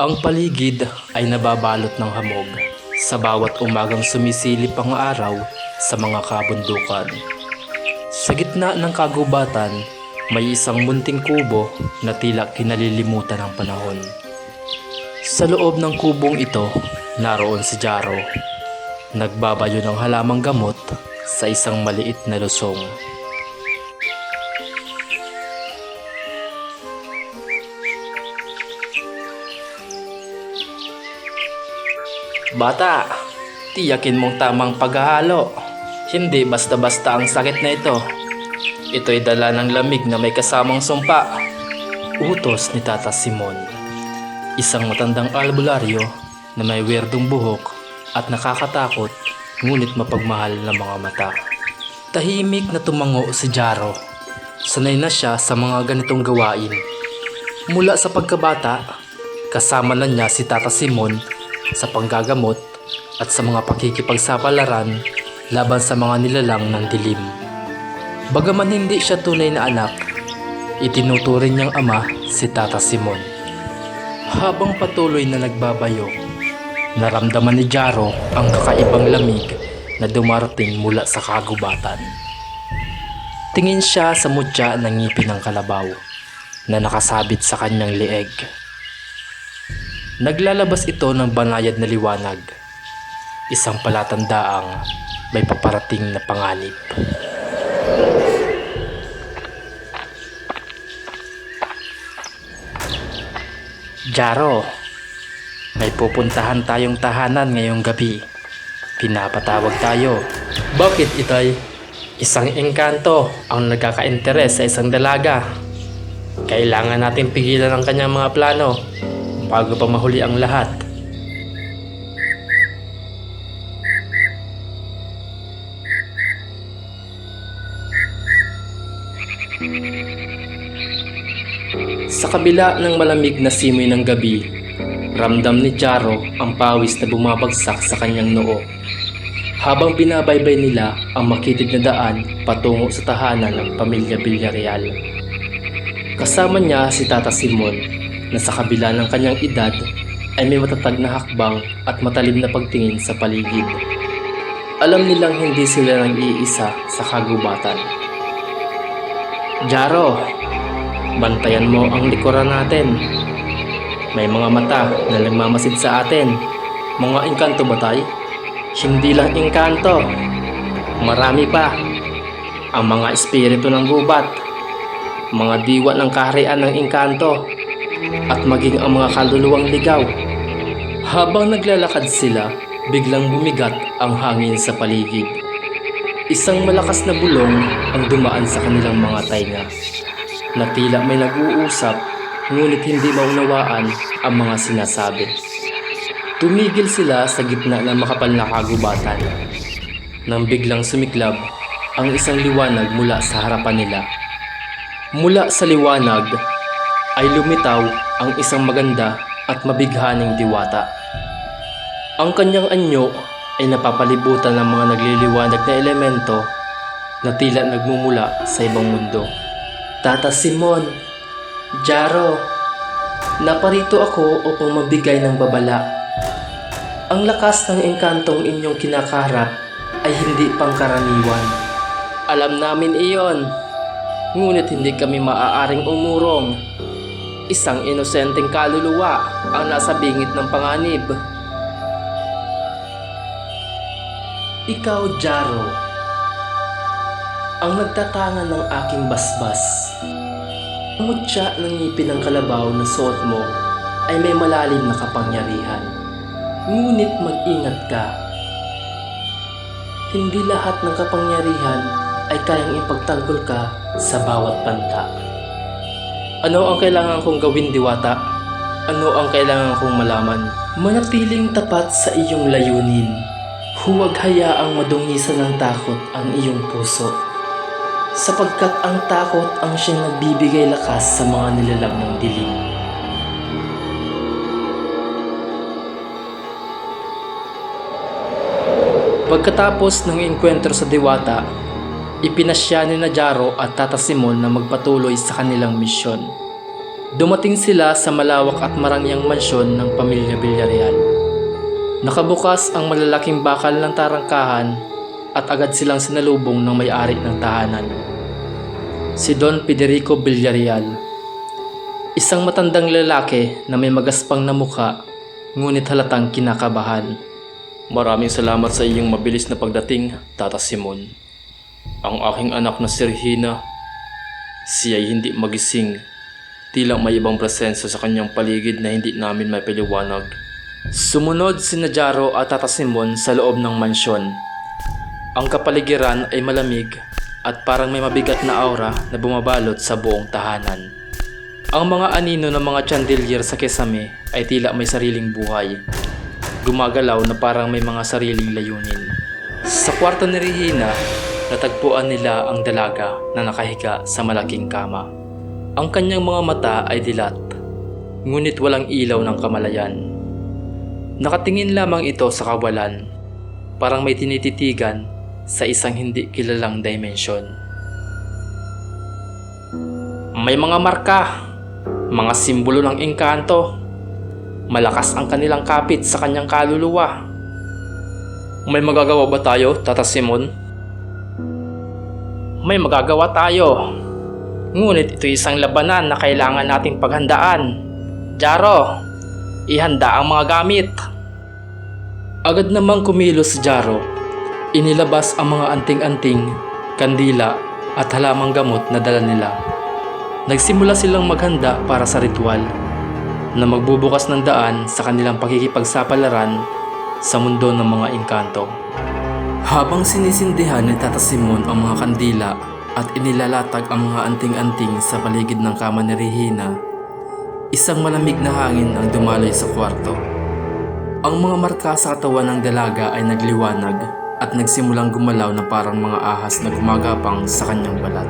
Ang paligid ay nababalot ng hamog sa bawat umagang sumisilip ang araw sa mga kabundukan. Sa gitna ng kagubatan, may isang munting kubo na tila kinalilimutan ng panahon. Sa loob ng kubong ito, naroon si Jaro. Nagbabayo ng halamang gamot sa isang maliit na lusong. Bata, tiyakin mong tamang paghahalo. Hindi basta-basta ang sakit na ito. Ito'y dala ng lamig na may kasamang sumpa. Utos ni Tata Simon. Isang matandang albularyo na may werdong buhok at nakakatakot ngunit mapagmahal na mga mata. Tahimik na tumango si Jaro. Sanay na siya sa mga ganitong gawain. Mula sa pagkabata, kasama na niya si Tata Simon sa panggagamot at sa mga pakikipagsapalaran laban sa mga nilalang ng dilim. Bagaman hindi siya tunay na anak, itinuturing niyang ama si Tata Simon. Habang patuloy na nagbabayo, naramdaman ni Jaro ang kakaibang lamig na dumarating mula sa kagubatan. Tingin siya sa mutya ng ngipin ng kalabaw na nakasabit sa kanyang leeg. Naglalabas ito ng banayad na liwanag, isang palatandaang may paparating na panganib. Jaro, may pupuntahan tayong tahanan ngayong gabi. Pinapatawag tayo. Bakit, Itay? Isang engkanto ang nagkaka-interes sa isang dalaga. Kailangan natin pigilan ang kanyang mga plano bago pa mahuli ang lahat. Sa kabila ng malamig na simoy ng gabi, ramdam ni Jaro ang pawis na bumabagsak sa kanyang noo. Habang binabaybay nila ang makitid na daan patungo sa tahanan ng pamilya Villarreal. Kasama niya si Tata Simon na sa kabila ng kanyang edad ay may matatag na hakbang at matalim na pagtingin sa paligid. Alam nilang hindi sila nag-iisa sa kagubatan. Jaro, bantayan mo ang likuran natin. May mga mata na nagmamasid sa atin. Mga engkanto ba tay? Hindi lang engkanto. Marami pa. Ang mga espiritu ng gubat, mga diwa ng kaharian ng engkanto, at maging ang mga kaluluwang ligaw. Habang naglalakad sila, biglang bumigat ang hangin sa paligid. Isang malakas na bulong ang dumaan sa kanilang mga tainga, na tila may nag-uusap ngunit hindi maunawaan ang mga sinasabi. Tumigil sila sa gitna ng makapal na kagubatan nang biglang sumiklab ang isang liwanag mula sa harapan nila. Mula sa liwanag ay lumitaw ang isang maganda at mabighaning diwata. Ang kanyang anyo ay napapalibutan ng mga nagliliwanag na elemento na tila nagmumula sa ibang mundo. Tata Simon, Jaro, naparito ako upang magbigay ng babala. Ang lakas ng engkantong inyong kinakaharap ay hindi pangkaraniwan. Alam namin iyon, ngunit hindi kami maaaring umurong. Isang inosenteng kaluluwa ang nasa bingit ng panganib. Ikaw, Jaro, ang nagtatangan ng aking basbas. Ang mutya ng ngipin ng kalabaw na suot mo ay may malalim na kapangyarihan. Ngunit mag-ingat ka. Hindi lahat ng kapangyarihan ay kayang ipagtanggol ka sa bawat banta. Ano ang kailangan kong gawin, Diwata? Ano ang kailangan kong malaman? Manatiling tapat sa iyong layunin. Huwag hayaang madungisan ng takot ang iyong puso. Sapagkat ang takot ang siyang nagbibigay lakas sa mga nilalang ng dilim. Pagkatapos ng engkwentro sa Diwata, ipinasya ni Jaro at Tata Simon na magpatuloy sa kanilang misyon. Dumating sila sa malawak at marangyang mansyon ng pamilya Villarreal. Nakabukas ang malalaking bakal ng tarangkahan at agad silang sinalubong ng may-ari ng tahanan. Si Don Federico Villarreal, isang matandang lalaki na may magaspang na mukha ngunit halatang kinakabahan. Maraming salamat sa iyong mabilis na pagdating, Tata Simon. Ang aking anak na si Regina, siya ay hindi magising. Tila may ibang presensya sa kanyang paligid na hindi namin maipaliwanag. Sumunod si Jaro at Tata Simon sa loob ng mansyon. Ang kapaligiran ay malamig at parang may mabigat na aura na bumabalot sa buong tahanan. Ang mga anino ng mga chandelier sa kesame ay tila may sariling buhay. Gumagalaw na parang may mga sariling layunin. Sa kwarto ni Regina, natagpuan nila ang dalaga na nakahiga sa malaking kama. Ang kanyang mga mata ay dilat, ngunit walang ilaw ng kamalayan. Nakatingin lamang ito sa kawalan, parang may tinititigan sa isang hindi kilalang dimensyon. May mga marka, mga simbolo ng engkanto. Malakas ang kanilang kapit sa kanyang kaluluwa. May magagawa ba tayo, Tata Simon? May magagawa tayo. Ngunit ito isang labanan na kailangan nating paghandaan. Jaro, ihanda ang mga gamit. Agad namang kumilos si Jaro. Inilabas ang mga anting-anting, kandila at halamang gamot na dala nila. Nagsimula silang maghanda para sa ritual na magbubukas ng daan sa kanilang pakikipagsapalaran sa mundo ng mga engkanto. Habang sinisindihan ni Tata Simon ang mga kandila at inilalatag ang mga anting-anting sa paligid ng kama ni Regina, isang malamig na hangin ang dumaloy sa kwarto. Ang mga marka sa katawan ng dalaga ay nagliwanag at nagsimulang gumalaw na parang mga ahas na gumagapang sa kanyang balat.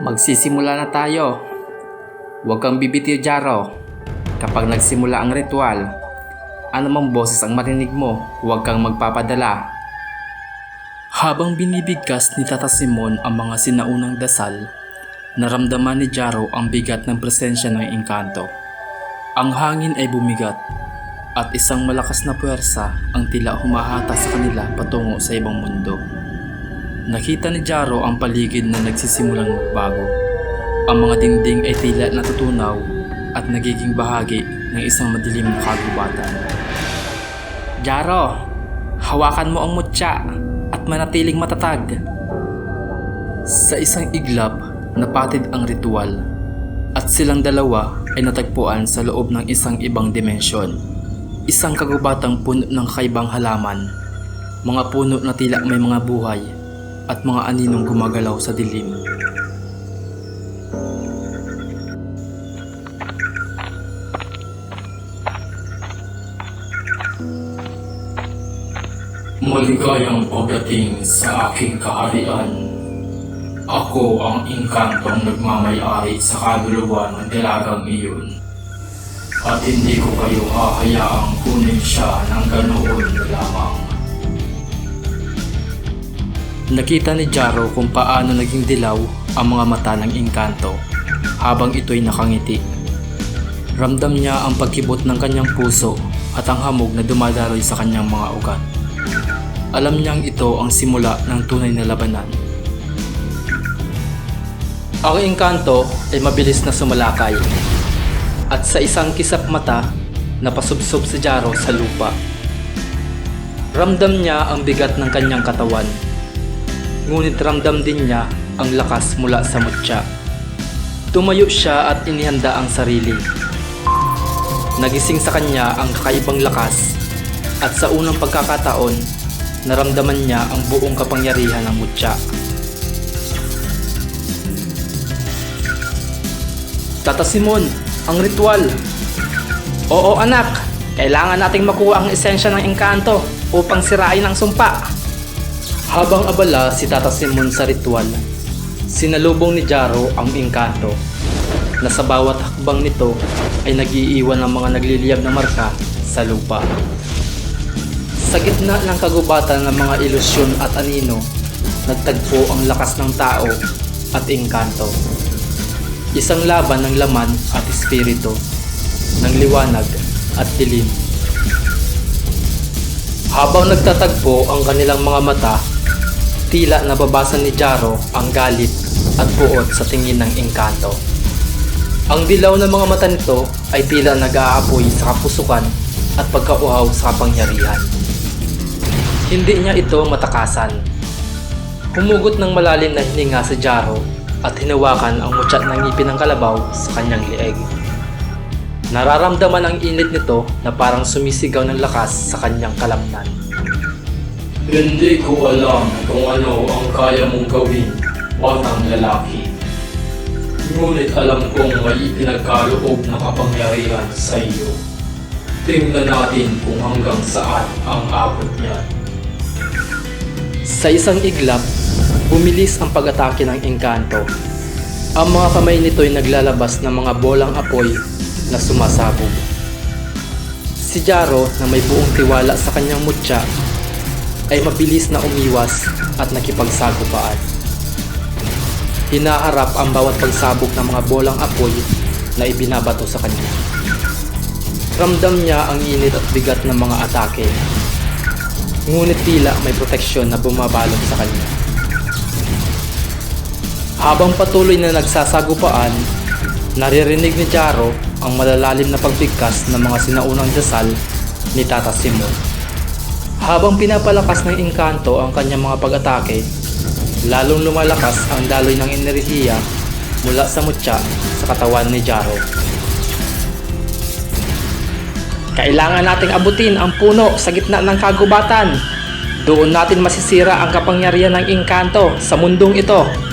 Magsisimula na tayo. Huwag kang bibitiw, Jaro. Kapag nagsimula ang ritual, anumang boses ang marinig mo, huwag kang magpapadala. Habang binibigkas ni Tata Simon ang mga sinaunang dasal, naramdaman ni Jaro ang bigat ng presensya ng engkanto. Ang hangin ay bumigat at isang malakas na puwersa ang tila humahata sa kanila patungo sa ibang mundo. Nakita ni Jaro ang paligid na nagsisimulang magbago. Ang mga dingding ay tila natutunaw at nagiging bahagi ng isang madilim na kagubatan. Jaro, hawakan mo ang mutya at manatiling matatag. Sa isang iglap, napatid ang ritual at silang dalawa ay natagpuan sa loob ng isang ibang dimensyon. Isang kagubatang puno ng kakaibang halaman, mga puno na tila may mga buhay at mga aninong gumagalaw sa dilim. Maligayang pagdating sa aking kaharian. Ako ang engkantong nagmamay-ari sa kaluluwa ng dalagang iyon. At hindi ko kayo hahayaang kunin siya ng ganoon na lamang. Nakita ni Jaro kung paano naging dilaw ang mga mata ng engkanto habang ito'y nakangiti. Ramdam niya ang pagkibot ng kanyang puso at ang hamog na dumadaloy sa kanyang mga ugat. Alam niyang ito ang simula ng tunay na labanan. Ang engkanto ay mabilis na sumalakay at sa isang kisap mata napasubsob si Jaro sa lupa. Ramdam niya ang bigat ng kanyang katawan, ngunit ramdam din niya ang lakas mula sa mutya. Tumayo siya at inihanda ang sarili. Nagising sa kanya ang kakaibang lakas at sa unang pagkakataon, naramdaman niya ang buong kapangyarihan ng mutya. Tata Simon, ang ritual. Oo anak, kailangan nating makuha ang esensya ng engkanto upang sirain ang sumpa. Habang abala si Tata Simon sa ritual, sinalubong ni Jaro ang engkanto na sa bawat hakbang nito ay nag-iiwan ng mga nagliliyab na marka sa lupa. Sa gitna ng kagubatan ng mga ilusyon at anino, nagtagpo ang lakas ng tao at engkanto. Isang laban ng laman at espiritu, ng liwanag at dilim. Habang nagtatagpo ang kanilang mga mata, tila nababasa ni Jaro ang galit at buot sa tingin ng engkanto. Ang dilaw ng mga mata nito ay tila nag-aapoy sa kapusukan at pagkauhaw sa kapangyarihan. Hindi niya ito matakasan. Humugot ng malalim na hininga si Jaro at hinawakan ang mutya ng ngipin ng kalabaw sa kanyang lieg. Nararamdaman ang init nito na parang sumisigaw ng lakas sa kanyang kalamnan. Hindi ko alam kung ano ang kaya mong gawin, batang lalaki. Ngunit alam kong may ipinagkaloob na kapangyarihan sa iyo. Tingnan natin kung hanggang saan ang abot niyan. Sa isang iglap, bumilis ang pag-atake ng engkanto. Ang mga kamay nito ay naglalabas ng mga bolang apoy na sumasabog. Si Jaro na may buong tiwala sa kanyang mutya ay mabilis na umiwas at nakipagsagupaan. Hinaharap ang bawat pagsabog ng mga bolang apoy na ibinabato sa kanya. Ramdam niya ang init at bigat ng mga atake. Ngunit tila may proteksyon na bumabalot sa kanya. Habang patuloy na nagsasagupaan, naririnig ni Jaro ang malalalim na pagbigkas ng mga sinaunang dasal ni Tata Simon. Habang pinapalakas ng engkanto ang kanyang mga pag-atake, lalong lumalakas ang daloy ng enerhiya mula sa mutya sa katawan ni Jaro. Kailangan nating abutin ang puno sa gitna ng kagubatan. Doon natin masisira ang kapangyarihan ng engkanto sa mundong ito.